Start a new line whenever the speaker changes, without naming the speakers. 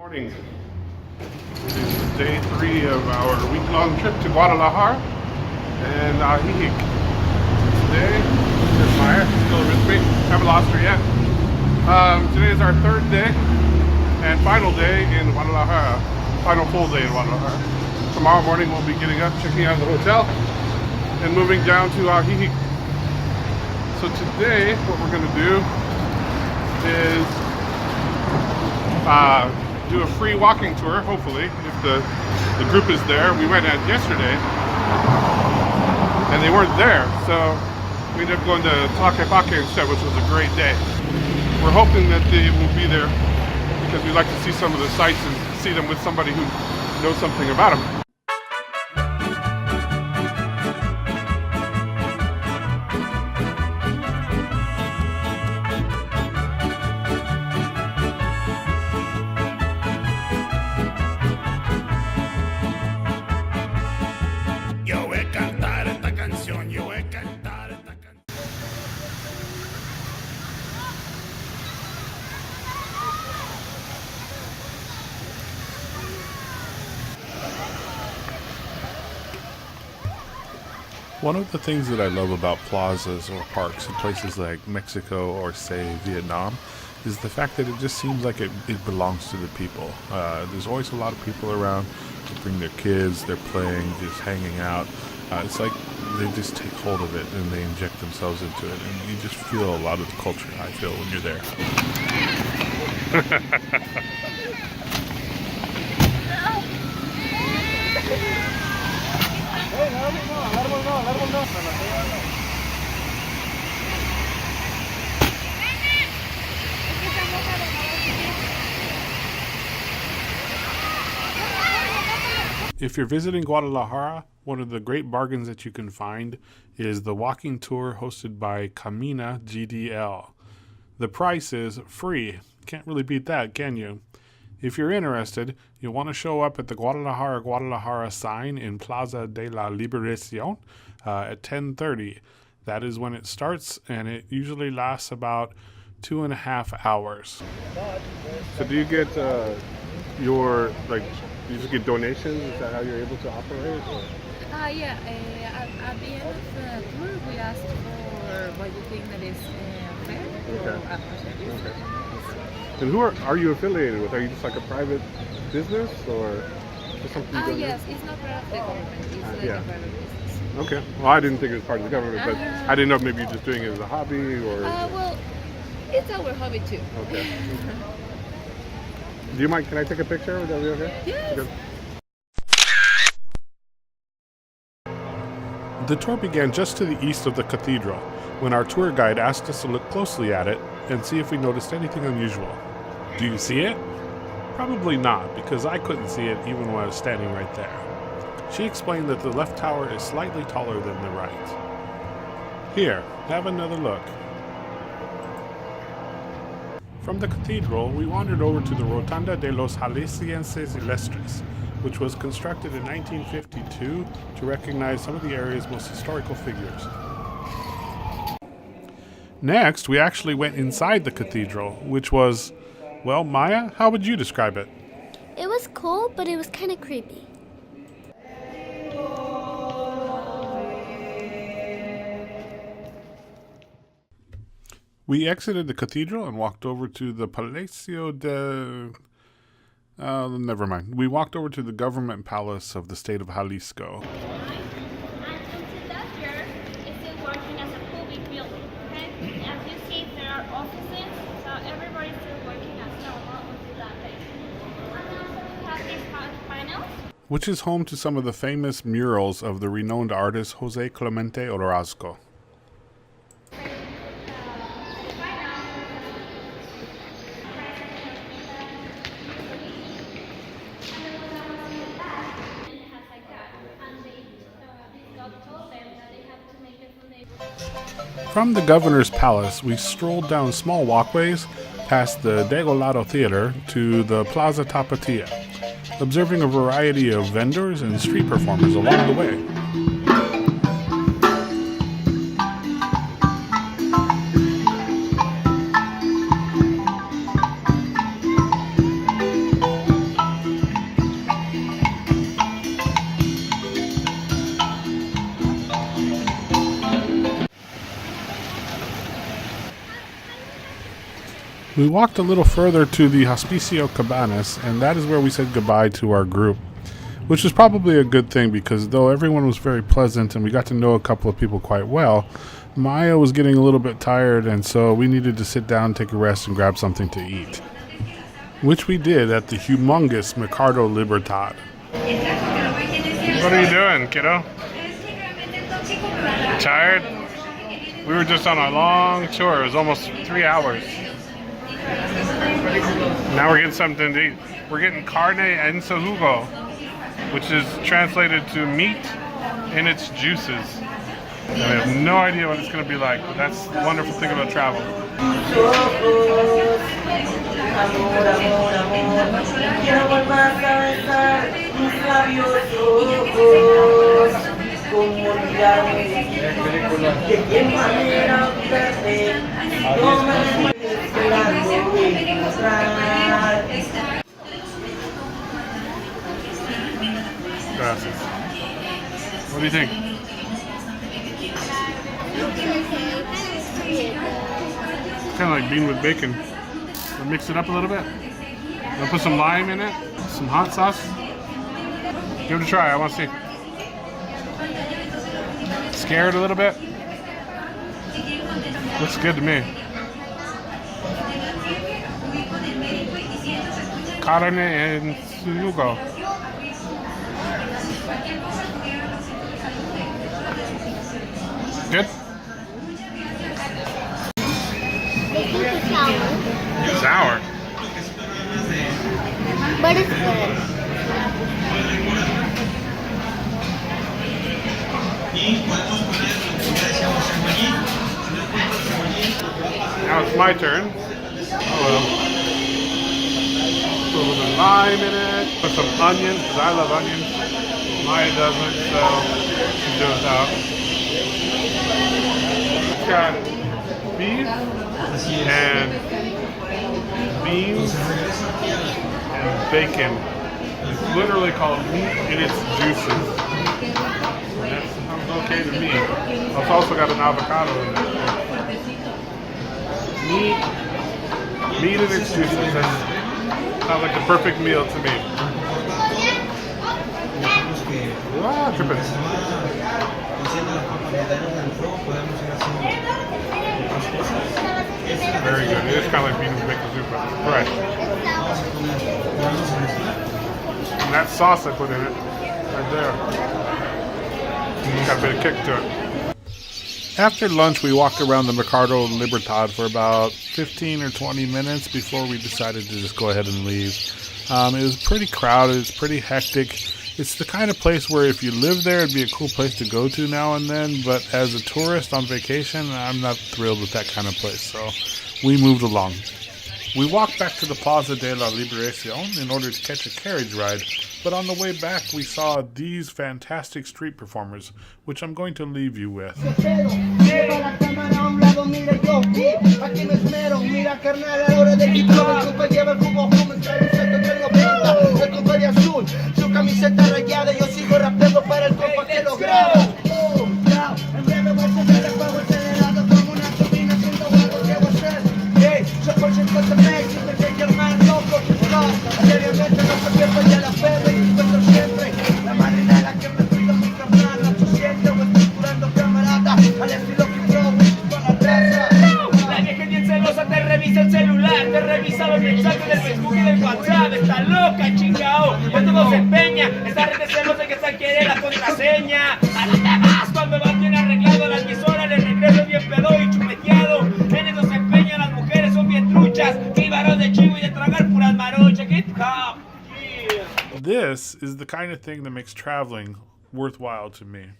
Morning. It is day 3 of our week-long trip to Guadalajara and Ajijic. Today, there's Maya, still with me. Haven't lost her yet. Today is our 3rd day and final day in Guadalajara. Final full day in Guadalajara. Tomorrow morning we'll be getting up, checking out the hotel, and moving down to Ajijic. So today, what we're going to do is do a free walking tour, hopefully, if the group is there. We went out yesterday and they weren't there, so we ended up going to Tlaquepaque instead, which was a great day. We're hoping that they will be there because we like to see some of the sights and see them with somebody who knows something about them.
One of the things that I love about plazas or parks in places like Mexico or, say, Vietnam is the fact that it just seems like it belongs to the people. There's always a lot of people around. They bring their kids, they're playing, just hanging out. It's like they just take hold of it and they inject themselves into it. And you just feel a lot of the culture, I feel, when you're there. If you're visiting Guadalajara, one of the great bargains that you can find is the walking tour hosted by Camina GDL. The price is free. Can't really beat that, can you? If you're interested, you'll want to show up at the Guadalajara sign in Plaza de la Liberación at 10:30. That is when it starts, and it usually lasts about 2.5 hours.
So do you get you just get donations? Is that how you're able to operate? Or?
Yeah, at the end of the tour we asked for what you think that is fair for our service.
Okay. And who are you affiliated with? Are you just like a private business or just something you
Yes, it's not part of the government, it's like a private business.
Okay. Well, I didn't think it was part of the government, but I didn't know if maybe you're just doing it as a hobby or...
Well, it's our hobby too.
Okay. Do you mind, can I take a picture? Would that be okay?
Yes.
Okay.
The tour began just to the east of the cathedral, when our tour guide asked us to look closely at it and see if we noticed anything unusual. Do you see it? Probably not, because I couldn't see it even when I was standing right there. She explained that the left tower is slightly taller than the right. Here, have another look. From the cathedral, we wandered over to the Rotunda de los Jaliscienses Ilustres, which was constructed in 1952 to recognize some of the area's most historical figures. Next, we actually went inside the cathedral, which was, well, Maya, how would you describe it?
It was cool, but it was kind of creepy.
We exited the cathedral and walked over to the Palacio de... never mind. We walked over to the government palace of the state of Jalisco. Which is home to some of the famous murals of the renowned artist Jose Clemente Orozco. From the governor's palace, we strolled down small walkways past the Degolado Theater to the Plaza Tapatia, observing a variety of vendors and street performers along the way. We walked a little further to the Hospicio Cabanas, and that is where we said goodbye to our group, which is probably a good thing because though everyone was very pleasant and we got to know a couple of people quite well, Maya was getting a little bit tired, and so we needed to sit down, take a rest, and grab something to eat, which we did at the humongous Mercado Libertad.
What are you doing, kiddo? Tired? We were just on a long tour. It was almost 3 hours. Now we're getting something to eat. We're getting carne and jugo, which is translated to meat and its juices. And I have no idea what it's going to be like, but that's the wonderful thing about travel. Gracias. What do you think? Kind of like bean with bacon. We'll mix it up a little bit. We'll put some lime in it, some hot sauce. Give it a try. I want to see. Scared a little bit? Looks good to me. Carne and jugo. Good? Sour.
But it's good.
Now it's my turn. Oh well. Put a little bit of lime in it. Put some onions, because I love onions. Maya doesn't, so she's doing without. It's got beef and beans and bacon. It's literally called meat in its juices. That sounds okay to me. It's also got an avocado in it. Meat in its juices. That sounds like the perfect meal to me. Ah, tripping. Very good. It is kind of like beans and bacon soup, but fresh. And that sauce I put in it, right there, got a bit of kick to it.
After lunch, we walked around the Mercado Libertad for about 15 or 20 minutes before we decided to just go ahead and leave. It was pretty crowded. It's pretty hectic. It's the kind of place where if you live there, it'd be a cool place to go to now and then. But as a tourist on vacation, I'm not thrilled with that kind of place. So we moved along. We walked back to the Plaza de la Liberación in order to catch a carriage ride. But on the way back, we saw these fantastic street performers, which I'm going to leave you with.
revisa el celular, te revisa los mensajes del Facebook y del WhatsApp. Está loca, chingao. Cuando no se empeña, esta red de celos de que se quiere la contraseña. ¿A dónde vas cuando vas bien arreglado? A las 10 horas le regreso bien pedo y chupeteado. En eso se empeñan, las mujeres son bien truchas. Que varón de chivo y de tragar puras marochas. Get cop.
This is the kind of thing that makes traveling worthwhile to me.